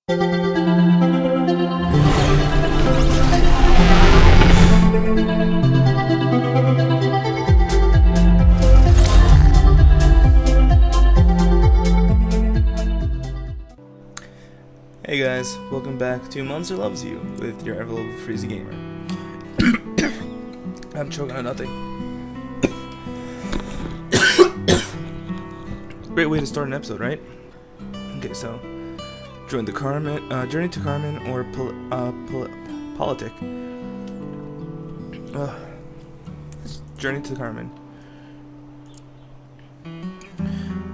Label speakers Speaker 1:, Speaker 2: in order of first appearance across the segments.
Speaker 1: Hey guys, welcome back to Monster Loves You with your ever-lovable Freezy Gamer. I'm choking on nothing. Great way to start an episode, right? Okay, so join the Journey to Carmen or Politic. Journey to Carmen.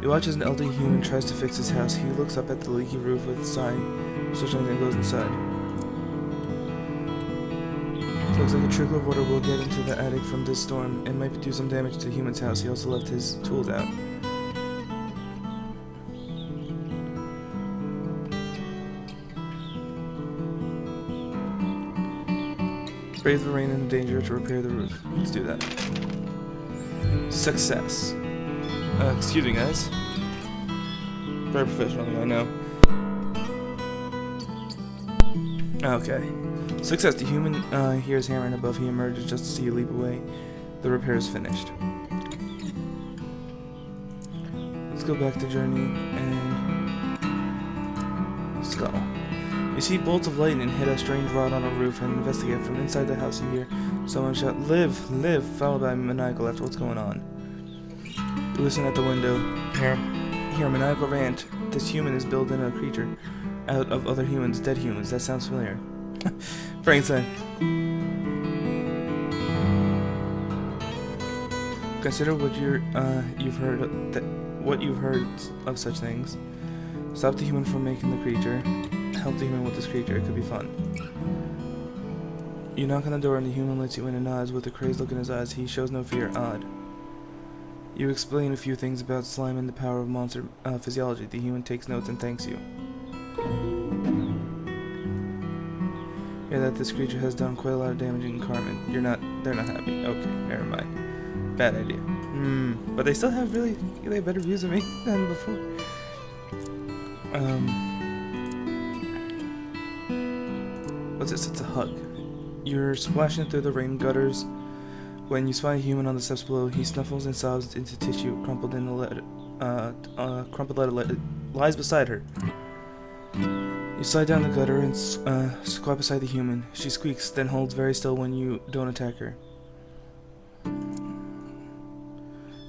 Speaker 1: You watch as an elderly human tries to fix his house. He looks up at the leaky roof with a sigh, searching and goes inside. Looks like a trickle of water will get into the attic from this storm and might do some damage to the human's house. He also left his tools out. Brave the rain and the danger to repair the roof. Let's do that. Success. Excuse me, guys. Very professional, I know. Okay. Success. The human hears hammering above. He emerges just to see you leap away. The repair is finished. Let's go back to Journey and Skull. You see bolts of lightning hit a strange rod on a roof and investigate. From inside the house you hear someone shout, "Live! Live!" followed by maniacal after what's going on. You listen at the window, hear a maniacal rant. This human is building a creature out of other humans, dead humans. That sounds familiar. Frankenstein. Consider what you've heard of such things. Stop the human from making the creature. Help the human with this creature. It could be fun. You knock on the door and the human lets you in and nods with a crazed look in his eyes. He shows no fear. Odd. You explain a few things about slime and the power of monster physiology. The human takes notes and thanks you. Hear that this creature has done quite a lot of damage in Carmen. They're not happy. Okay, never mind. Bad idea. But they still have they have better views of me than before. What's this? It's a hug. You're splashing through the rain gutters. When you spy a human on the steps below, he snuffles and sobs into tissue. Crumpled letter lies beside her. You slide down the gutter and squat beside the human. She squeaks, then holds very still when you don't attack her.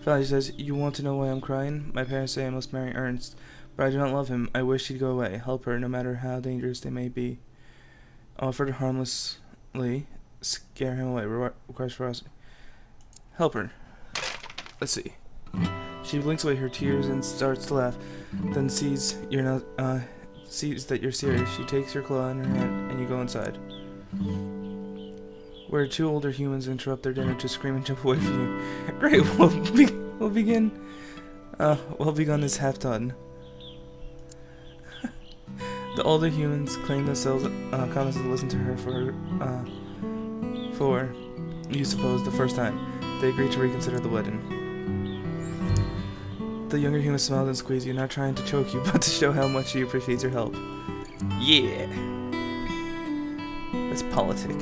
Speaker 1: Finally, she says, "You want to know why I'm crying? My parents say I must marry Ernst, but I do not love him. I wish he'd go away. Help her, no matter how dangerous they may be. Offer to harmlessly scare him away. Requires ferocity. Help her." Let's see. She blinks away her tears and starts to laugh, then sees that you're serious. She takes your claw in her hand and you go inside, where two older humans interrupt their dinner to scream and jump away from you. Great, we'll begin this half done. The older humans claim themselves comments to listen to her for you suppose the first time. They agree to reconsider the wedding. The younger human smiles and squeezes you, not trying to choke you, but to show how much she appreciates your help. Yeah. That's politic.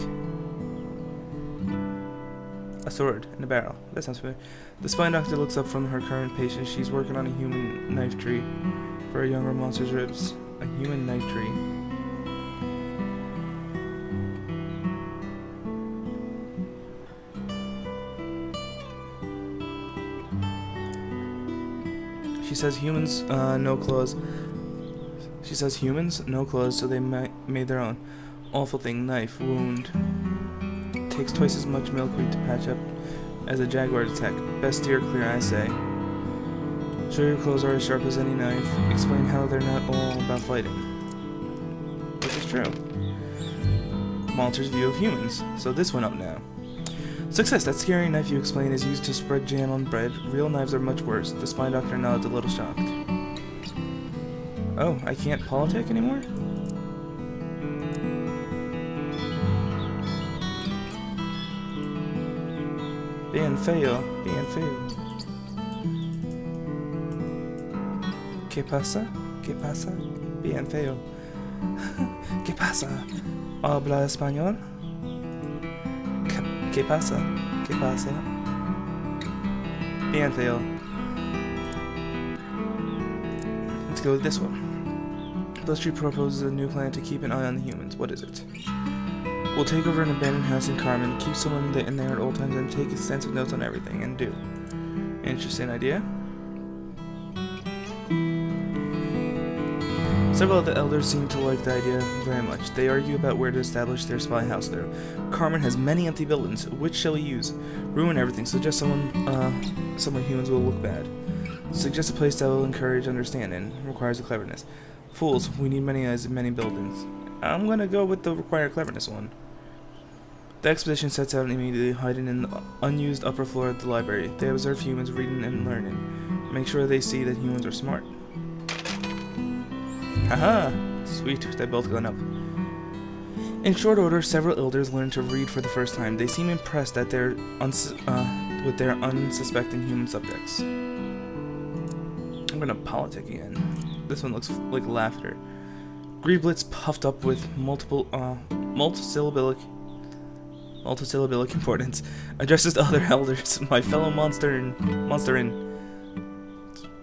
Speaker 1: A sword and a barrel. That sounds familiar. The spine doctor looks up from her current patient. She's working on a human knife tree for a younger monster's ribs. A human knife tree. She says humans, no claws. She says humans, no claws, so they made their own. Awful thing, knife, wound. Takes twice as much milkweed to patch up as a jaguar's attack. Best steer clear, I say. Sure your claws are as sharp as any knife. Explain how they're not all about fighting. Which is true. Monster's view of humans. So this went up now. Success. That scary knife you explain is used to spread jam on bread. Real knives are much worse. The spine doctor nods, a little shocked. Oh, I can't politic anymore? Bien feo, bien feo. ¿Qué pasa? ¿Qué pasa? Bien feo. ¿Qué pasa? ¿Habla español? ¿Qué pasa? ¿Qué pasa? Bien, Theo. Let's go with this one. Bloodstreet proposes a new plan to keep an eye on the humans. What is it? We'll take over an abandoned house in Carmen, keep someone in there at all times, and take extensive notes on everything, and do. Interesting idea. Several of the elders seem to like the idea very much. They argue about where to establish their spy house there. Carmen has many empty buildings. Which shall we use? Ruin everything. Suggest somewhere humans will look bad. Suggest a place that will encourage understanding. Requires a cleverness. Fools, we need many eyes and many buildings. I'm gonna go with the required cleverness one. The expedition sets out immediately, hiding in the unused upper floor of the library. They observe humans reading and learning. Make sure they see that humans are smart. Haha! Sweet, they both gone up. In short order, several elders learn to read for the first time. They seem impressed at with their unsuspecting human subjects. I'm gonna politic again. This one looks like laughter. Greeblitz, puffed up with multisyllabic importance, addresses the other elders. My fellow monsterin,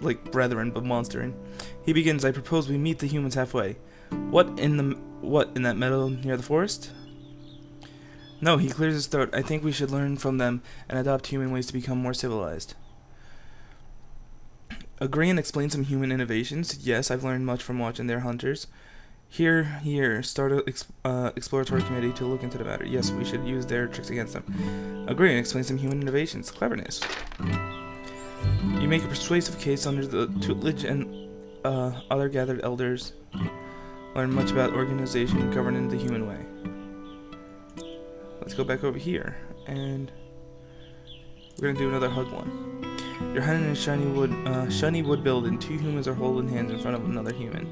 Speaker 1: like brethren, but monsterin. He begins. I propose we meet the humans halfway. What in that meadow near the forest? No, he clears his throat. I think we should learn from them and adopt human ways to become more civilized. Agree and explain some human innovations. Yes, I've learned much from watching their hunters. Here, start an exploratory committee to look into the matter. Yes, we should use their tricks against them. Agree and explain some human innovations. Cleverness. You make a persuasive case under the tutelage and other gathered elders. Learn much about organization and governing the human way. Let's go back over here, and we're gonna do another hug one. You're hiding in a shiny wood building. Two humans are holding hands in front of another human.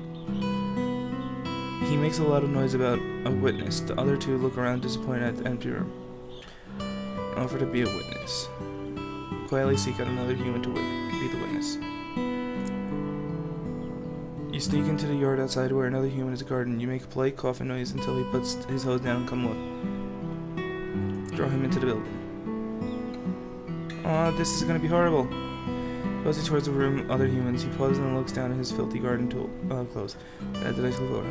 Speaker 1: He makes a lot of noise about a witness. The other two look around disappointed at the empty room. Offer to be a witness. Quietly seek out another human to be the witness. You sneak into the yard outside where another human is guarding. You make a polite coughing noise until he puts his hose down and come look. Draw him into the building. Aw, this is gonna be horrible. Posing towards the room, other humans. He pauses and looks down at his filthy garden clothes. At the nice floor.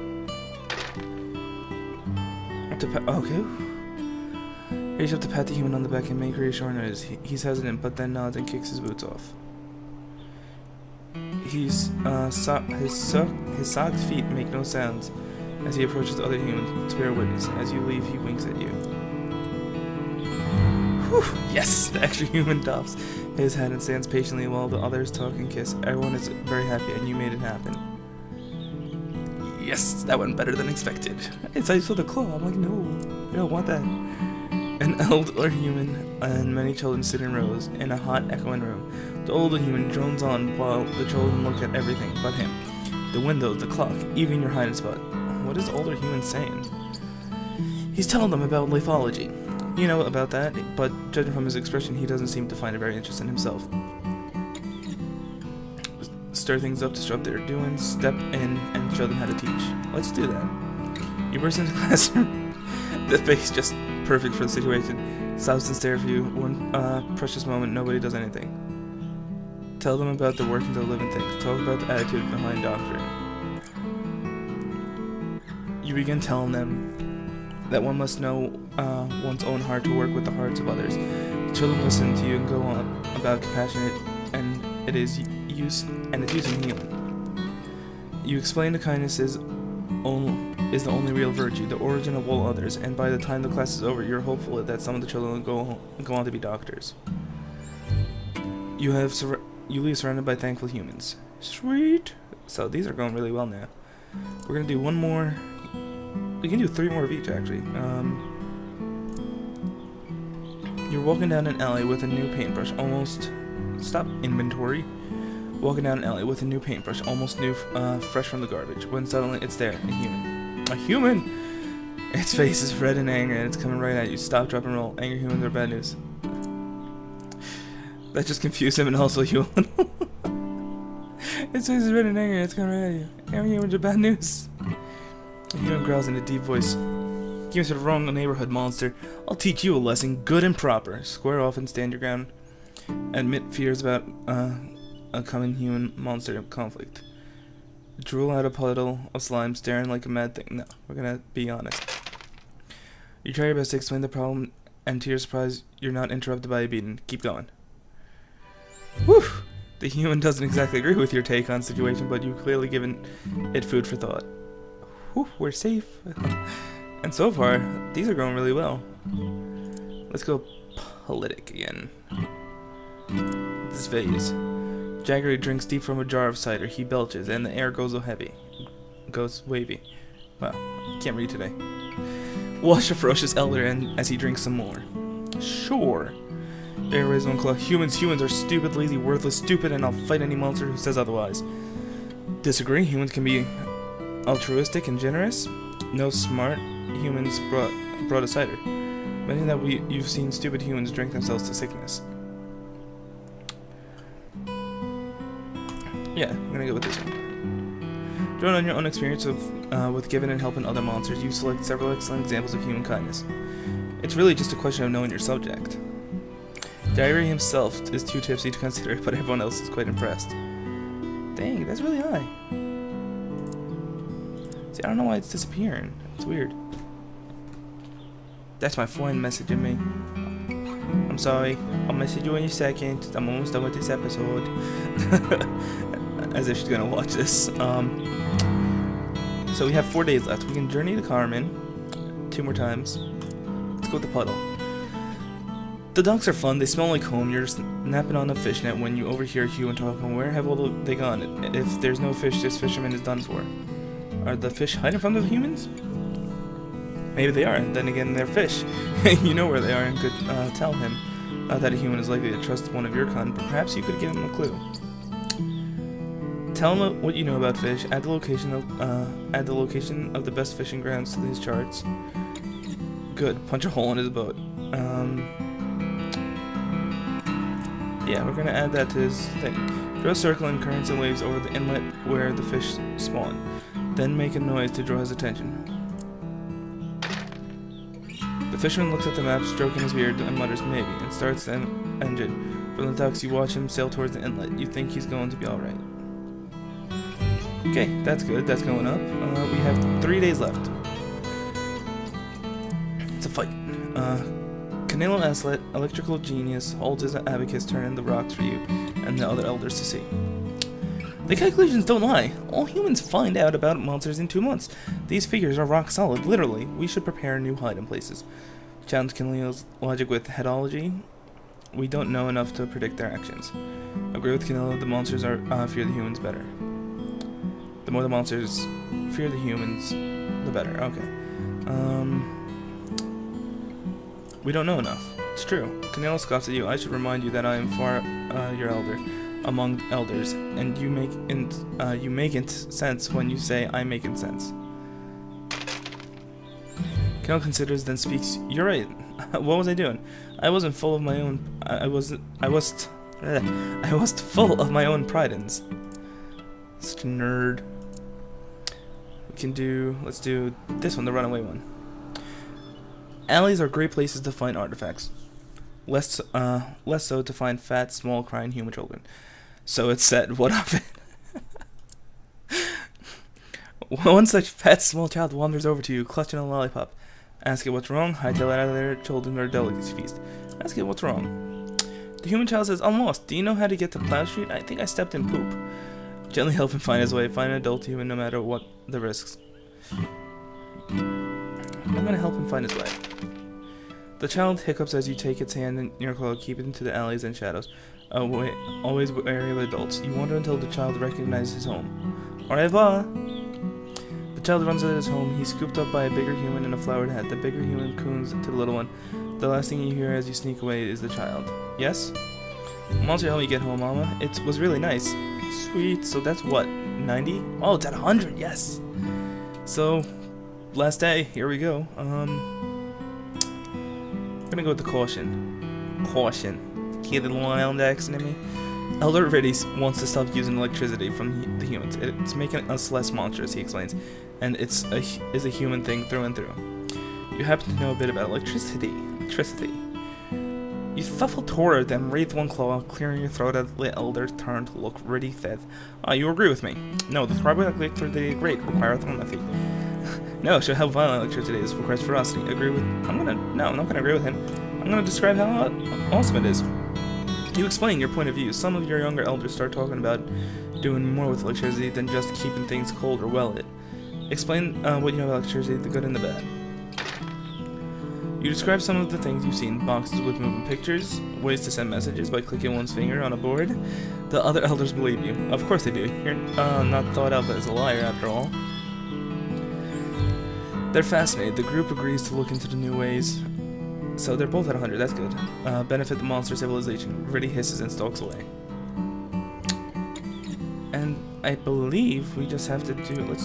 Speaker 1: Okay. Reach up to pat the human on the back and make reassuring noise. He's hesitant, but then nods and kicks his boots off. His socked feet make no sounds as he approaches the other humans to bear witness. As you leave, he winks at you. Whew, yes! The extra human doffs his hat and stands patiently while the others talk and kiss. Everyone is very happy, and you made it happen. Yes, that went better than expected. I saw the claw. I'm like, no, I don't want that. An elder human and many children sit in rows in a hot, echoing room. The older human drones on while the children look at everything but him. The window, the clock, even your hiding spot. What is the older human saying? He's telling them about lithology. You know about that, but judging from his expression, he doesn't seem to find it very interesting himself. Stir things up to show what they're doing, step in and show them how to teach. Let's do that. You burst into the classroom. The face just perfect for the situation. Stops and stares for you. One precious moment, nobody does anything. Tell them about the workings of living things. Talk about the attitude behind doctrine. You begin telling them that one must know one's own heart to work with the hearts of others. The children listen to you and go on about compassionate and its use in healing. You explain the kindness is the only real virtue, the origin of all others, and by the time the class is over, you're hopeful that some of the children will go on to be doctors. You leave surrounded by thankful humans. Sweet! So these are going really well now. We're gonna do one more. We can do 3 more of each, actually. You're walking down an alley with a new paintbrush, Stop inventory. Walking down an alley with a new paintbrush, almost new, fresh from the garbage, when suddenly it's there, a human. A human! Its face is red in anger and it's coming right at you. Stop, drop, and roll. Angry humans are bad news. That just confused him and also you. Its face is red in anger and it's coming right at you. Angry humans are bad news. The human growls in a deep voice. Give me to the wrong neighborhood, monster. I'll teach you a lesson, good and proper. Square off and stand your ground. Admit fears about a coming human-monster conflict. Drool out a puddle of slime, staring like a mad thing. No, we're gonna be honest. You try your best to explain the problem, and to your surprise, you're not interrupted by a beating. Keep going. Whew! The human doesn't exactly agree with your take on the situation, but you've clearly given it food for thought. Whew, we're safe. And so far, these are going really well. Let's go politic again. This vase. Jaggery drinks deep from a jar of cider. He belches, and the air goes wavy. Wow, can't read today. Wash a ferocious elder and as he drinks some more. Sure. There raised one claw. Humans are stupid, lazy, worthless, stupid, and I'll fight any monster who says otherwise. Disagree. Humans can be altruistic and generous. No smart humans brought a cider. Imagine that you've seen stupid humans drink themselves to sickness. Yeah, I'm gonna go with this one. Drawing on your own experience with giving and helping other monsters, you select several excellent examples of human kindness. It's really just a question of knowing your subject. Diary himself is too tipsy to consider it, but everyone else is quite impressed. Dang, that's really high. See, I don't know why it's disappearing. It's weird. That's my phone messaging me. I'm sorry. I'll message you in a second. I'm almost done with this episode. As if she's gonna watch this. So we have 4 days left. We can journey to Carmen 2 more times. Let's go with the puddle. The docks are fun. They smell like home. You're just napping on a fishnet when you overhear a human talking. Where have all they gone? If there's no fish, this fisherman is done for. Are the fish hiding from the humans? Maybe they are. Then again, they're fish. You know where they are and could tell him that a human is likely to trust one of your kind. But perhaps you could give him a clue. Tell him what you know about fish. Add the location of the best fishing grounds to these charts. Good. Punch a hole in his boat. Yeah, we're gonna add that to his thing. Draw a circle in currents and waves over the inlet where the fish spawn. Then make a noise to draw his attention. The fisherman looks at the map, stroking his beard, and mutters maybe, and starts the engine. From the docks, you watch him sail towards the inlet. You think he's going to be alright. Okay, that's good. That's going up. We have 3 days left. It's a fight. Canelo Aslet, electrical genius, holds his abacus, turning the rocks for you and the other elders to see. The calculations don't lie. All humans find out about monsters in 2 months. These figures are rock solid, literally. We should prepare new hiding places. Challenge Canelo's logic with headology. We don't know enough to predict their actions. Agree with Canelo, the monsters are fear the humans better. The more the monsters fear the humans, the better. Okay. We don't know enough. It's true. Canelo scoffs at you. I should remind you that I am far your elder among elders, and you make sense when you say I'm making sense. Canelo considers, then speaks. You're right. What was I doing? I wasn't full of my own. I was full of my own pridens. Such a nerd. Let's do this one, the runaway one. Alleys are great places to find artifacts. Less so to find fat, small, crying human children. So it's said, what of it? One such fat, small child wanders over to you, clutching a lollipop. Ask it what's wrong, hightail it out of there, children are delicacy feast. Ask it what's wrong. The human child says, I'm lost. Do you know how to get to Plow Street? I think I stepped in poop. Gently help him find his way. Find an adult human no matter what the risks. I'm gonna help him find his way. The child hiccups as you take its hand in your claw, keep it into the alleys and shadows. Always wary of adults. You wander until the child recognizes his home. Au revoir! The child runs out of his home. He's scooped up by a bigger human in a flowered hat. The bigger human coons to the little one. The last thing you hear as you sneak away is the child. Yes? Monster help me get home, Mama. It was really nice. Sweet. So that's what? 90? Oh, it's at 100. Yes! So, last day. Here we go. I'm gonna go with the caution. Caution. Hear the Long Island accent in me? Elder Riddy wants to stop using electricity from the humans. It's making us less monstrous, he explains, and is a human thing through and through. You happen to know a bit about electricity. You thuffle toward them, raised one claw, clearing your throat as the elder turned to look. Riddy said, you agree with me. No, the throbbing electricity great require telepathy. No, show how violent electricity is, requires ferocity. Agree with... I'm not gonna agree with him. I'm gonna describe how awesome it is. You explain your point of view. Some of your younger elders start talking about doing more with electricity than just keeping things cold or well lit. Explain what you know about electricity, the good and the bad. You describe some of the things you've seen, boxes with moving pictures, ways to send messages by clicking one's finger on a board. The other elders believe you. Of course they do. You're not thought of as a liar after all. They're fascinated. The group agrees to look into the new ways. So they're both at 100, that's good. Benefit the monster civilization. Riddy hisses and stalks away. And I believe we just have to do,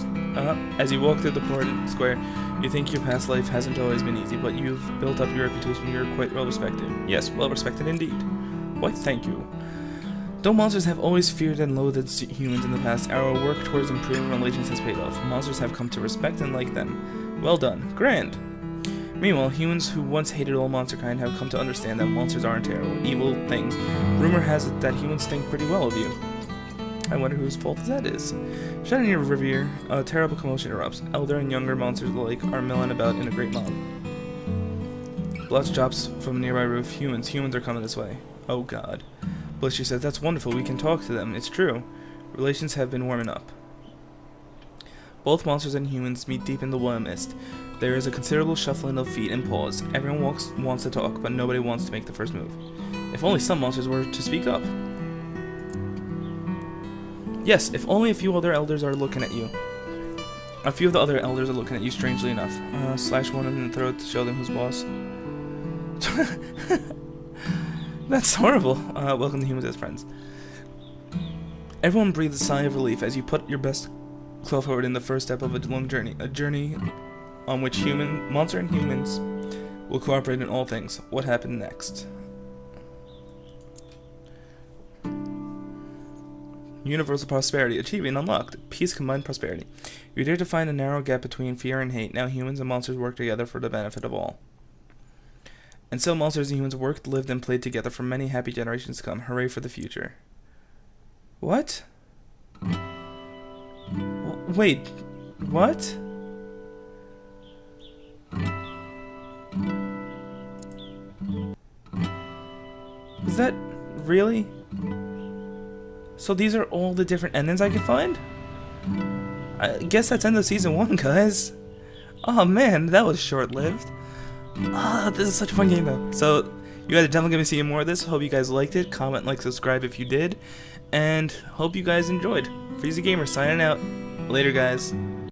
Speaker 1: as you walk through the port square, you think your past life hasn't always been easy, but you've built up your reputation, you're quite well respected. Yes, well respected indeed. Why, thank you. Though monsters have always feared and loathed humans in the past, our work towards improving relations has paid off. Monsters have come to respect and like them. Well done. Grand. Meanwhile, humans who once hated all monster kind have come to understand that monsters aren't terrible, evil things. Rumor has it that humans think pretty well of you. I wonder whose fault that is. Shut in your reverie, a terrible commotion erupts. Elder and younger monsters alike are milling about in a great mob. Blotch drops from a nearby roof. Humans are coming this way. Oh god. Blushy says, that's wonderful, we can talk to them. It's true. Relations have been warming up. Both monsters and humans meet deep in the wild mist. There is a considerable shuffling of feet and paws. Everyone wants to talk, but nobody wants to make the first move. If only some monsters were to speak up. Yes, if only a few other elders are looking at you. A few of the other elders are looking at you, strangely enough. Slash one in the throat to show them who's boss. That's horrible. Welcome to humans as friends. Everyone breathes a sigh of relief as you put your best claw forward in the first step of a long journey. A journey on which monster and humans will cooperate in all things. What happened next? Universal prosperity. Achieving unlocked. Peace combined prosperity. You dare to find a narrow gap between fear and hate. Now humans and monsters work together for the benefit of all. And so monsters and humans worked, lived, and played together for many happy generations to come. Hooray for the future. What? Wait. What? Is that really? So these are all the different endings I can find? I guess that's end of season 1, guys. Oh man, that was short-lived. This is such a fun game though. So, you guys are definitely going to be seeing more of this. Hope you guys liked it. Comment, like, subscribe if you did. And hope you guys enjoyed. Freezy Gamer signing out. Later, guys.